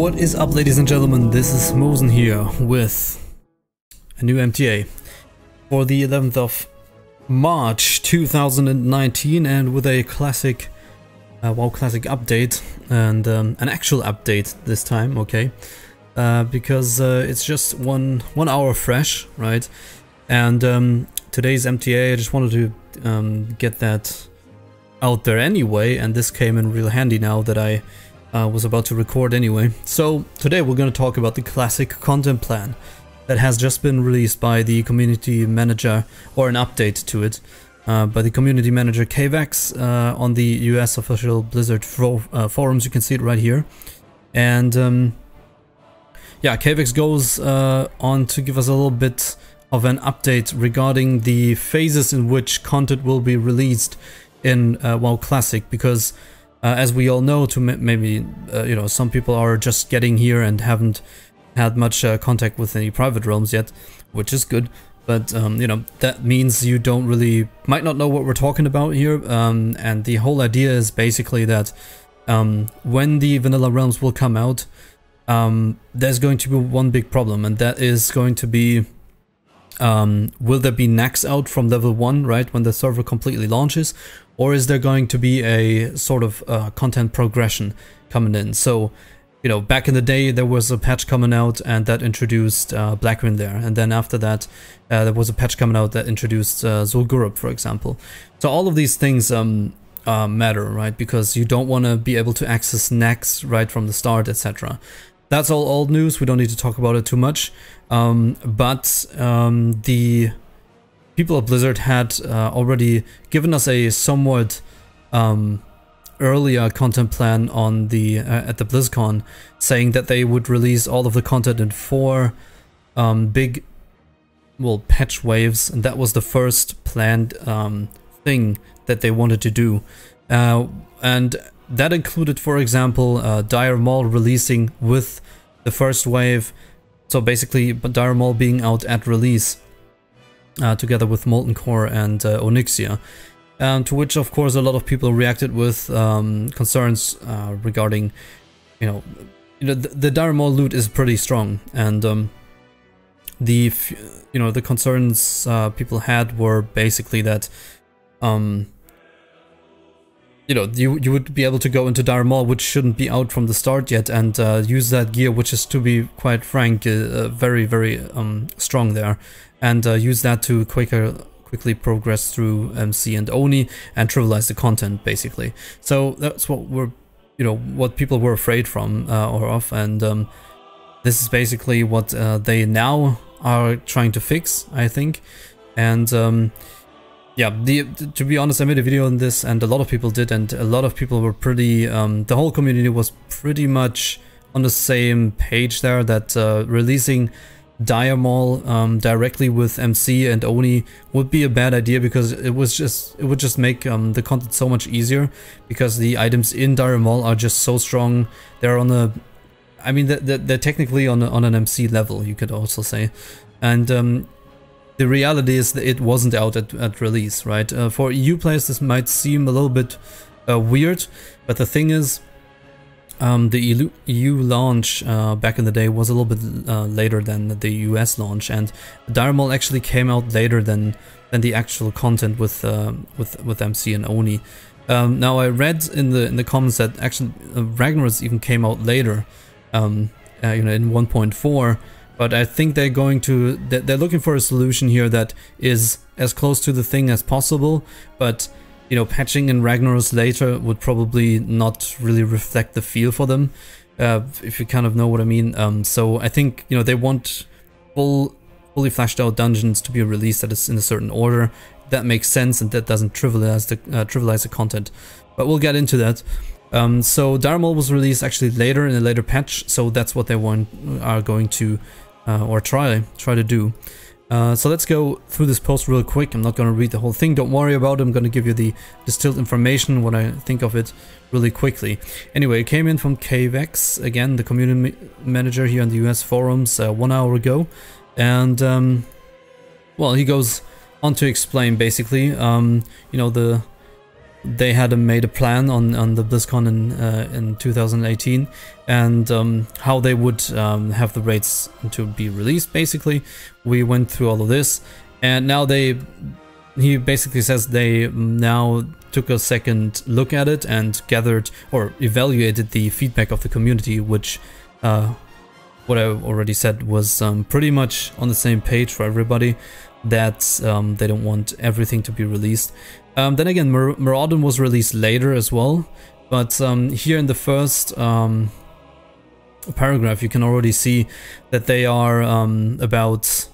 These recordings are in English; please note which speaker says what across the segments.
Speaker 1: What is up, ladies and gentlemen? This is Mosen here with a new MTA for the 11th of March 2019 and with a classic WoW Classic update and an actual update this time, okay? Because it's just one hour fresh, right? And today's MTA, I just wanted to get that out there anyway, and this came in real handy now that I was about to record anyway. So today we're going to talk about the classic content plan that has just been released by the community manager, or an update to it, by the community manager Etecc on the US official Blizzard forums. You can see it right here. And yeah, Etecc goes on to give us a little bit of an update regarding the phases in which content will be released in WoW Classic, because as we all know, maybe you know, some people are just getting here and haven't had much contact with any private realms yet, which is good. But you know, that means you might not know what we're talking about here. And the whole idea is basically that when the vanilla realms will come out, there's going to be one big problem, and that is going to be, will there be nax out from level 1, right, when the server completely launches, or is there going to be a sort of content progression coming in? So, you know, back in the day there was a patch coming out and that introduced Blackwing there, and then after that there was a patch coming out that introduced Zul'Gurub, for example. So all of these things matter, right, because you don't want to be able to access nax right from the start, etc. That's all old news, we don't need to talk about it too much. But the people of Blizzard had already given us a somewhat earlier content plan on the at the BlizzCon, saying that they would release all of the content in 4 big, well, patch waves, and that was the first planned thing that they wanted to do. And that included, for example, Dire Maul releasing with the first wave. So basically, Dire Maul being out at release, together with Molten Core and Onyxia, to which of course a lot of people reacted with concerns regarding, you know, the Dire Maul loot is pretty strong, and the concerns people had were basically that you know, you would be able to go into Dire Maul, which shouldn't be out from the start yet, and use that gear, which is, to be quite frank, very, very strong there, and use that to quickly progress through MC and Oni and trivialize the content, basically. So that's what what people were afraid from or of, and this is basically what they now are trying to fix, I think. And yeah, to be honest, I made a video on this, and a lot of people did, and a lot of people were pretty, the whole community was pretty much on the same page there, that releasing Dire Maul directly with MC and Oni would be a bad idea, because it would just make the content so much easier, because the items in Dire Maul are just so strong. They're on a, I mean, they're technically on an MC level, you could also say, and the reality is that it wasn't out at release, right? For EU players this might seem a little bit weird, but the thing is, the EU launch back in the day was a little bit later than the US launch, and Dire Maul actually came out later than the actual content with MC and Oni. Now I read in the comments that actually Ragnaros even came out later, you know, in 1.4. But I think they're looking for a solution here that is as close to the thing as possible, but you know, patching in Ragnaros later would probably not really reflect the feel for them, if you kind of know what I mean. So I think, you know, they want fully fleshed out dungeons to be released that is in a certain order. That makes sense, and that doesn't trivialize the content. But we'll get into that. So Dire Maul was released actually later, in a later patch, so that's what they are going to or try to do. So let's go through this post real quick. I'm not going to read the whole thing, don't worry about it. I'm going to give you the distilled information, what I think of it, really quickly. Anyway, it came in from Etecc, again, the community manager here on the US forums, 1 hour ago. And, well, he goes on to explain, basically, you know, they had made a plan on the BlizzCon in 2018, and how they would have the raids to be released. Basically, we went through all of this, and now he basically says they now took a second look at it and gathered or evaluated the feedback of the community, which what I already said was pretty much on the same page for everybody, that they don't want everything to be released. Then again, Maraudon was released later as well, but here in the first paragraph you can already see that they are about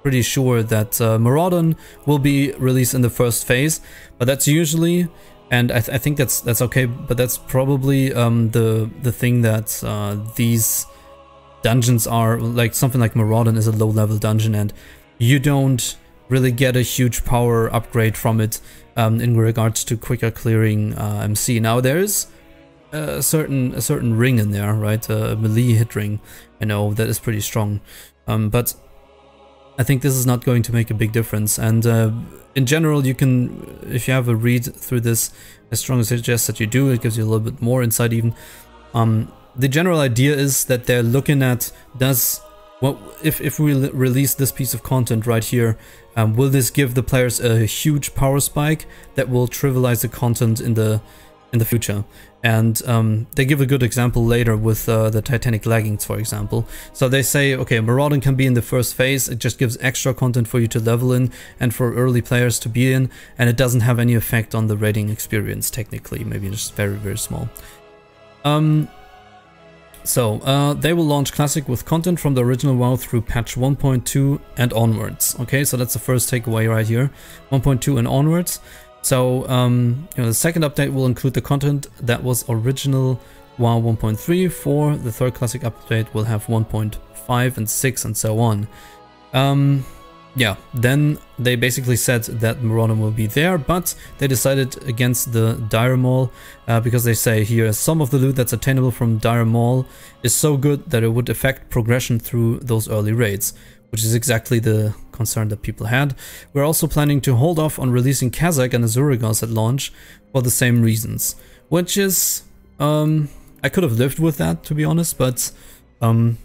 Speaker 1: pretty sure that Maraudon will be released in the first phase, but that's usually, and I think that's okay, but that's probably the thing that these dungeons are, like something like Maraudon is a low level dungeon and you don't really get a huge power upgrade from it in regards to quicker clearing MC. Now there is a certain ring in there, right? A melee hit ring, I know that is pretty strong, but I think this is not going to make a big difference. And in general, you can, if you have a read through this, I strongly suggest that you do. It gives you a little bit more insight even. The general idea is that they're looking at, if we release this piece of content right here, will this give the players a huge power spike that will trivialize the content in the future? And they give a good example later with the Titanic leggings, for example. So they say, okay, Maraudon can be in the first phase, it just gives extra content for you to level in and for early players to be in, and it doesn't have any effect on the raiding experience technically, maybe just very, very small. So they will launch Classic with content from the original WoW through patch 1.2 and onwards. Okay, so that's the first takeaway right here, 1.2 and onwards. So the second update will include the content that was original WoW 1.3. For the third Classic update, we'll have 1.5 and 6 and so on. Yeah, then they basically said that Maraudon will be there, but they decided against the Dire Maul because they say here, some of the loot that's attainable from Dire Maul is so good that it would affect progression through those early raids, which is exactly the concern that people had. We're also planning to hold off on releasing Kazakh and Azurigos at launch for the same reasons, which is, I could have lived with that, to be honest, but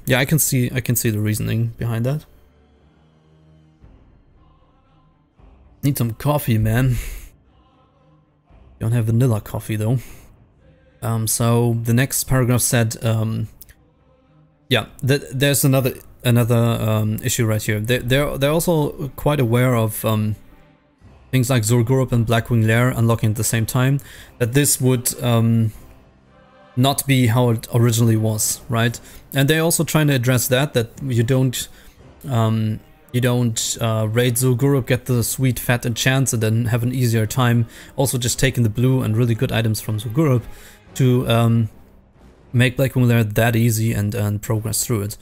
Speaker 1: yeah, I can see the reasoning behind that. Need some coffee, man. Don't have vanilla coffee though. So the next paragraph said, yeah, there's another issue right here. They're also quite aware of things like Zul'Gurub and Blackwing Lair unlocking at the same time. That this would not be how it originally was, right? And they're also trying to address that you don't raid Zul'Gurub, get the sweet fat enchants, and then have an easier time also just taking the blue and really good items from Zul'Gurub to make Blackwing Lair that easy and progress through it.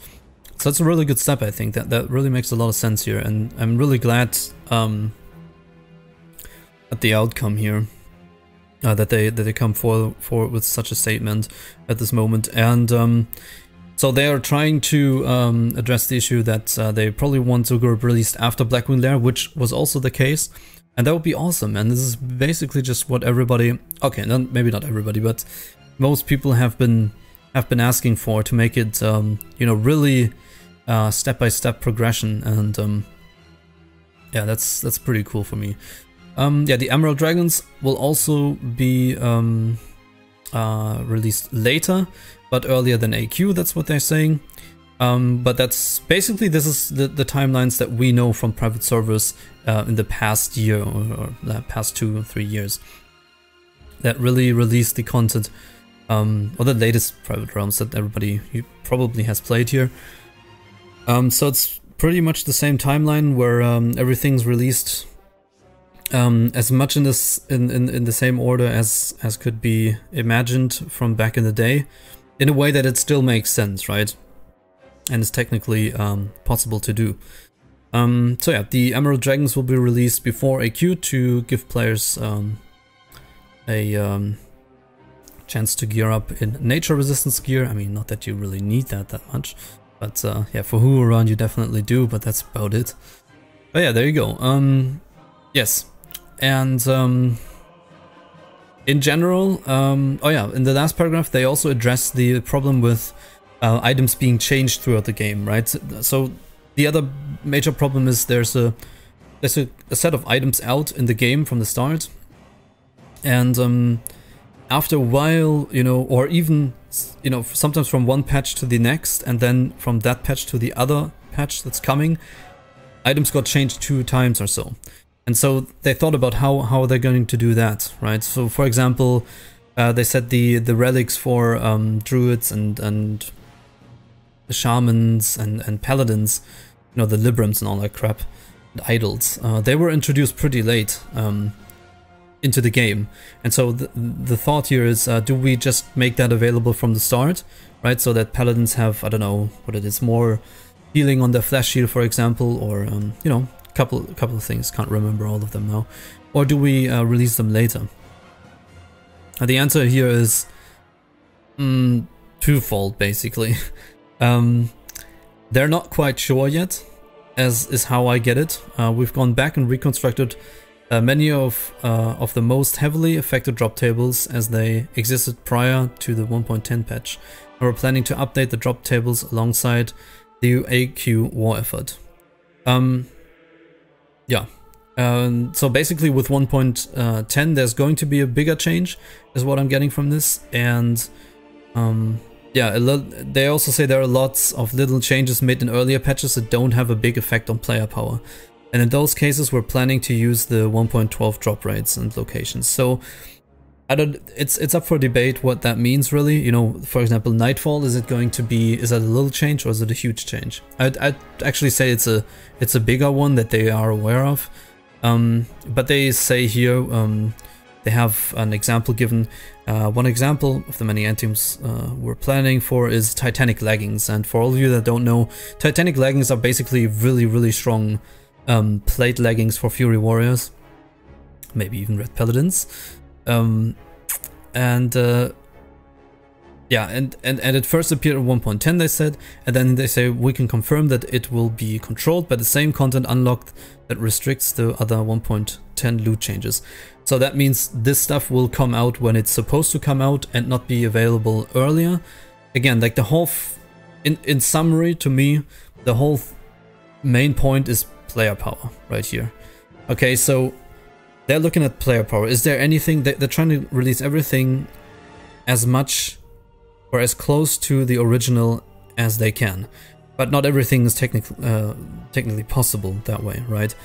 Speaker 1: So that's a really good step, I think. That really makes a lot of sense here, and I'm really glad at the outcome here, that they come forward with such a statement at this moment. And so they are trying to address the issue that they probably want Zul'Gurub released after Blackwing Lair, which was also the case, and that would be awesome. And this is basically just what everybody, okay, maybe not everybody, but most people have been asking for, to make it, you know, really step-by-step progression. And yeah, that's pretty cool for me. Yeah, the Emerald Dragons will also be released later, but earlier than AQ, that's what they're saying. But that's basically, this is the timelines that we know from private servers in the past year or the past 2 or 3 years that really released the content, or the latest private realms that everybody probably has played here. So it's pretty much the same timeline where everything's released as much in the same order as could be imagined from back in the day, in a way that it still makes sense, right? And it's technically possible to do. So yeah, the Emerald Dragons will be released before AQ to give players a chance to gear up in nature resistance gear. I mean, not that you really need that much, but yeah, for who around you definitely do, but that's about it. But yeah, there you go. Yes, and in general, oh yeah, in the last paragraph, they also address the problem with items being changed throughout the game, right? So the other major problem is there's a set of items out in the game from the start, and after a while, you know, or even, you know, sometimes from one patch to the next, and then from that patch to the other patch that's coming, items got changed 2 times or so. And so they thought about how they're going to do that, right? So for example, they said the relics for druids and the shamans and paladins, you know, the librams and all that crap, and idols, they were introduced pretty late into the game. And so the thought here is, do we just make that available from the start, right? So that paladins have, I don't know what it is, more healing on their flesh shield, for example, or you know, couple of things, can't remember all of them now. Or do we release them later? The answer here is twofold, basically. They're not quite sure yet, as is how I get it. We've gone back and reconstructed many of the most heavily affected drop tables as they existed prior to the 1.10 patch. And we're planning to update the drop tables alongside the AQ war effort. Yeah, so basically with 1.10 there's going to be a bigger change, is what I'm getting from this, and yeah, they also say there are lots of little changes made in earlier patches that don't have a big effect on player power, and in those cases we're planning to use the 1.12 drop rates and locations. So it's up for debate what that means really. You know, for example, Nightfall, is that a little change or is it a huge change? I'd actually say it's a bigger one that they are aware of. But they say here, they have an example given. One example of the many anthems we're planning for is Titanic Leggings. And for all of you that don't know, Titanic Leggings are basically really strong plate leggings for Fury Warriors, maybe even Red Paladins. Yeah, and it first appeared at 1.10, they said, and then they say we can confirm that it will be controlled by the same content unlocked that restricts the other 1.10 loot changes. So that means this stuff will come out when it's supposed to come out and not be available earlier. Again, like the whole, in summary to me, the whole main point is player power right here. Okay, so they're looking at player power. Is there anything they're trying to release everything as much or as close to the original as they can, but not everything is technically possible that way, right?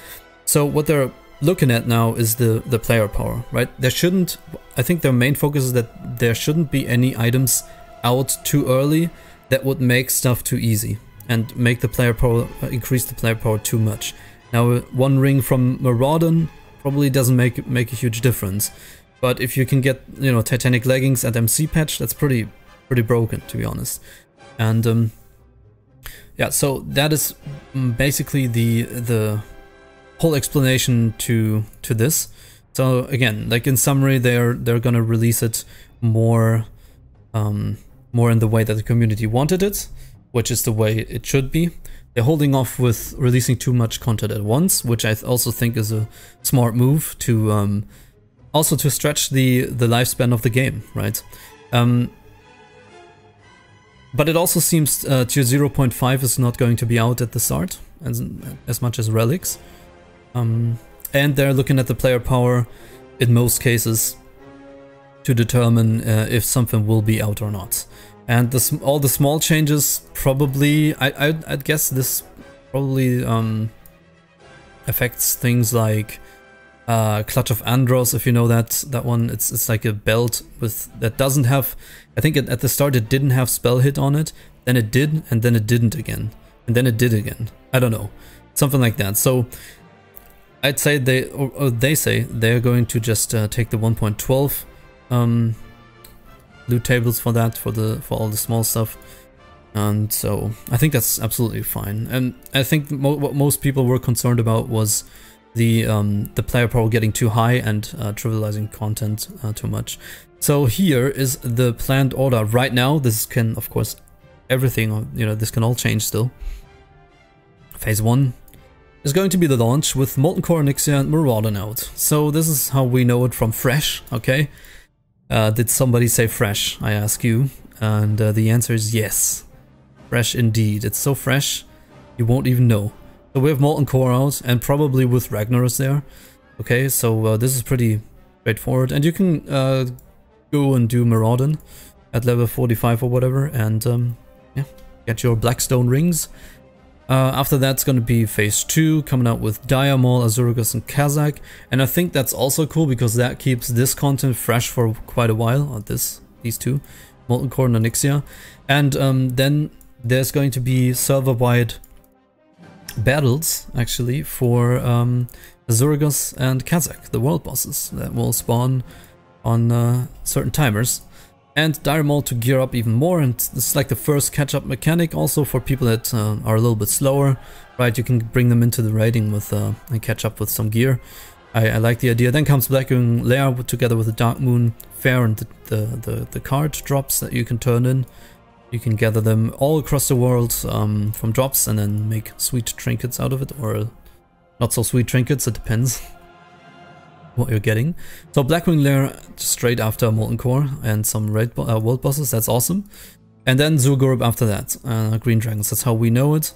Speaker 1: So what they're looking at now is the player power, right? There shouldn't, I think their main focus is that there shouldn't be any items out too early that would make stuff too easy and make the player power, increase the player power too much. Now, one ring from Maraudon probably doesn't make a huge difference, but if you can get, you know, Titanic Leggings at MC patch, that's pretty broken, to be honest. And yeah, so that is basically the whole explanation to this. So again, like in summary, they're gonna release it more more in the way that the community wanted it, which is the way it should be. They're holding off with releasing too much content at once, which I also think is a smart move to also to stretch the lifespan of the game, right? But it also seems Tier 0.5 is not going to be out at the start as much as Relics. And they're looking at the player power in most cases to determine if something will be out or not. And all the small changes probably, I'd guess this probably affects things like Clutch of Andros, if you know that one. It's like a belt with that doesn't have, I think at the start it didn't have spell hit on it, then it did, and then it didn't again, and then it did again. I don't know, something like that. So I'd say they say they're going to just take the 1.12 loot tables for that, for all the small stuff, and so I think that's absolutely fine. And I think what most people were concerned about was the player power getting too high and trivializing content too much. So here is the planned order right now. This can, of course, everything, you know, this can all change still. Phase 1 is going to be the launch with Molten Core, Onyxia and Maraudon out. So this is how we know it from fresh, okay? Did somebody say fresh, I ask you? And the answer is yes. Fresh indeed. It's so fresh, you won't even know. So we have Molten Core out, and probably with Ragnaros there. Okay, so this is pretty straightforward. And you can go and do Maraudon at level 45 or whatever, and yeah, get your Blackstone rings. After that's going to be phase 2, coming out with Diamol, Azurgus, and Kazakh. And I think that's also cool because that keeps this content fresh for quite a while. On these two, Molten Core and Onyxia. And then there's going to be server-wide battles, actually, for Azurgus and Kazakh, the world bosses, that will spawn on certain timers. And Diamol to gear up even more, and this is like the first catch-up mechanic also for people that are a little bit slower, right? You can bring them into the raiding with and catch up with some gear. I like the idea. Then comes Blackwing Lair together with the Dark Moon Fair and the card drops that you can turn in. You can gather them all across the world from drops and then make sweet trinkets out of it, or not so sweet trinkets, it depends what you're getting. So Blackwing Lair straight after Molten Core and some raid world bosses, that's awesome. And then Zul'Gurub after that, Green Dragons, that's how we know it.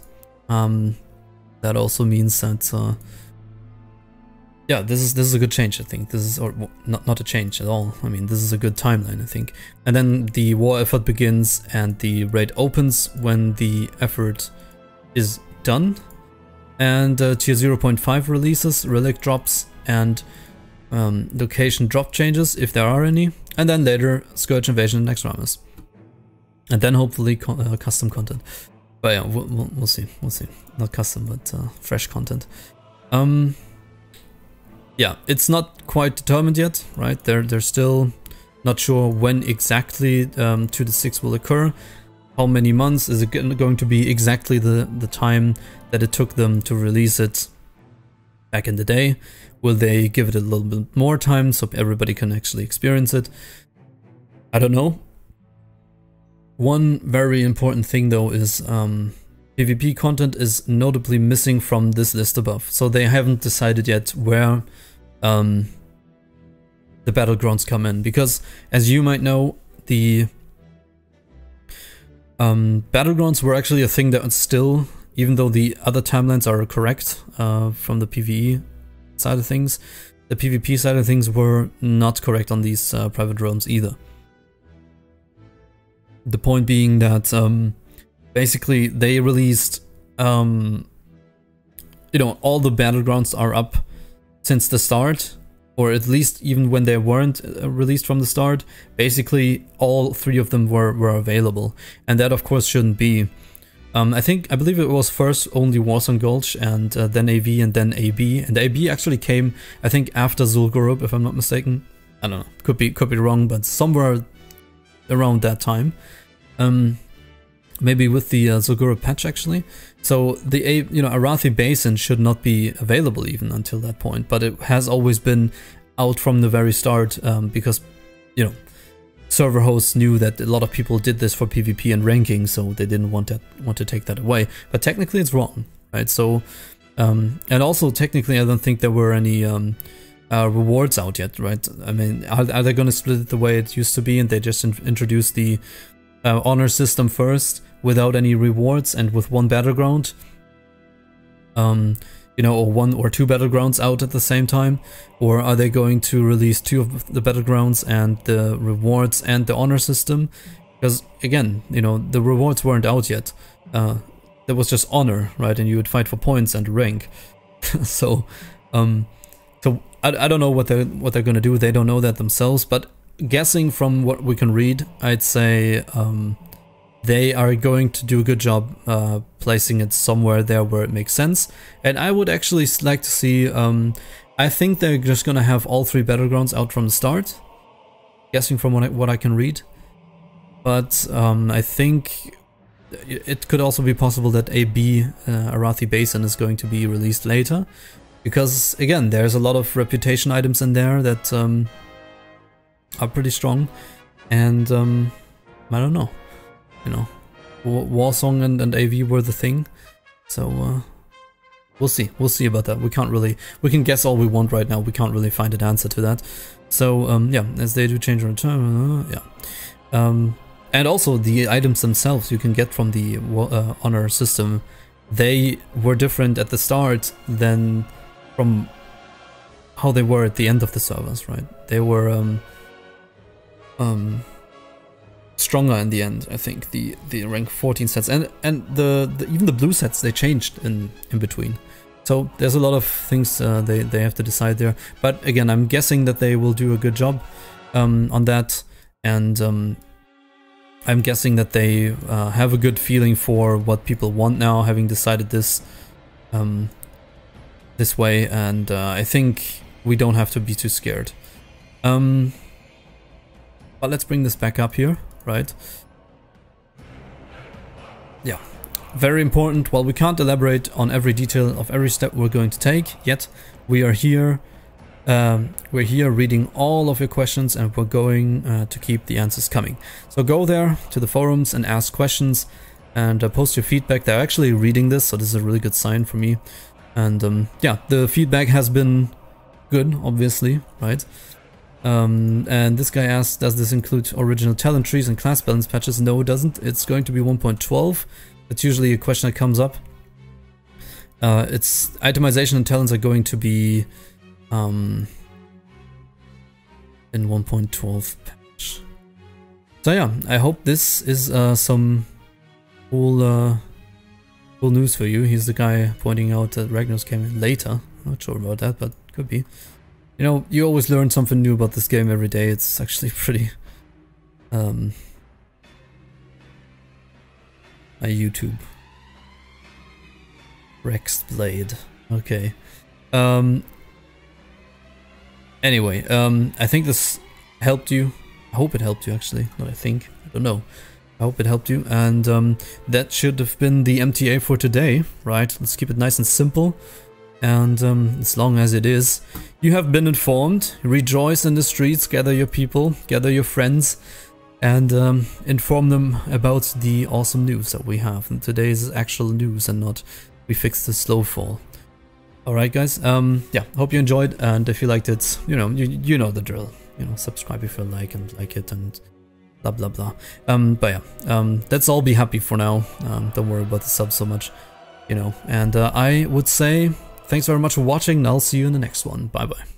Speaker 1: That also means that yeah, this is a good change, I think. This is, or not a change at all. I mean, this is a good timeline, I think. And then the war effort begins and the raid opens when the effort is done. And tier 0.5 releases, relic drops, and location drop changes, if there are any, and then later Scourge Invasion and Extramus, and then hopefully custom content. But yeah, we'll see, not custom, but fresh content. Yeah, it's not quite determined yet, right? They're still not sure when exactly 2 to 6 will occur. How many months is it going to be exactly the time that it took them to release it back in the day? Will they give it a little bit more time so everybody can actually experience it? I don't know. One very important thing though is PvP content is notably missing from this list above. So they haven't decided yet where the battlegrounds come in. Because as you might know, the battlegrounds were actually a thing that still, even though the other timelines are correct from the PvE side of things, the PvP side of things were not correct on these private realms either. The point being that basically they released, you know, all the battlegrounds are up since the start, or at least even when they weren't released from the start. Basically all 3 of them were available, and that of course shouldn't be. I believe it was first only Warsong Gulch, and then AV, and then AB. And AB actually came, I think, after Zul'Gurub, if I'm not mistaken. I don't know, could be wrong, but somewhere around that time. Maybe with the Zul'Gurub patch actually. So the Arathi Basin should not be available even until that point, but it has always been out from the very start, because, you know, server hosts knew that a lot of people did this for PvP and ranking, so they didn't want to take that away. But technically it's wrong, right? So, and also technically I don't think there were any rewards out yet, right? I mean, are they going to split it the way it used to be, and they just introduce the honor system first without any rewards and with one battleground? You know, or 1 or 2 battlegrounds out at the same time? Or are they going to release 2 of the battlegrounds and the rewards and the honor system? Because again, you know, the rewards weren't out yet. There was just honor, right? And you would fight for points and rank. So I don't know what they're gonna do. They don't know that themselves. But guessing from what we can read, I'd say they are going to do a good job placing it somewhere there where it makes sense. And I would actually like to see, I think they're just gonna have all 3 battlegrounds out from the start, guessing from what I can read. But I think it could also be possible that AB, Arathi Basin, is going to be released later. Because again, there's a lot of reputation items in there that are pretty strong. And I don't know. You know, Warsong and AV were the thing, so We'll see. We'll see about that. We can't really... We can guess all we want right now. We can't really find an answer to that. So, yeah, as they do change return... yeah. And also, the items themselves you can get from the honor system, they were different at the start than from how they were at the end of the servers, right? They were stronger in the end, I think, the rank 14 sets, and even the blue sets, they changed in between. So there's a lot of things they have to decide there. But again, I'm guessing that they will do a good job on that, and I'm guessing that they have a good feeling for what people want now, having decided this this way, and I think we don't have to be too scared. But let's bring this back up here, right? Yeah, very important. While we can't elaborate on every detail of every step we're going to take yet, we are here. We're here reading all of your questions, and we're going to keep the answers coming. So go there to the forums and ask questions and post your feedback. They're actually reading this, so this is a really good sign for me. And yeah, the feedback has been good, obviously, right? And this guy asked, does this include original talent trees and class balance patches? No, it doesn't. It's going to be 1.12. That's usually a question that comes up. It's itemization and talents are going to be in 1.12 patch. So yeah, I hope this is some cool cool news for you. He's the guy pointing out that Ragnar's came in later. I'm not sure about that, but could be. You know, you always learn something new about this game every day. It's actually pretty a YouTube Rex Blade. Okay. Anyway, I think this helped you. I hope it helped you, actually. Not I think. I don't know. I hope it helped you. And that should have been the MTA for today, right? Let's keep it nice and simple. And as long as it is, you have been informed. Rejoice in the streets, gather your people, gather your friends, and inform them about the awesome news that we have. And today's actual news and not we fixed the slow fall. Alright guys, yeah, hope you enjoyed, and if you liked it, you know the drill. You know, subscribe if you like it, and blah blah blah. But yeah, let's all be happy for now. Don't worry about the subs so much, you know. And I would say thanks very much for watching, and I'll see you in the next one. Bye bye.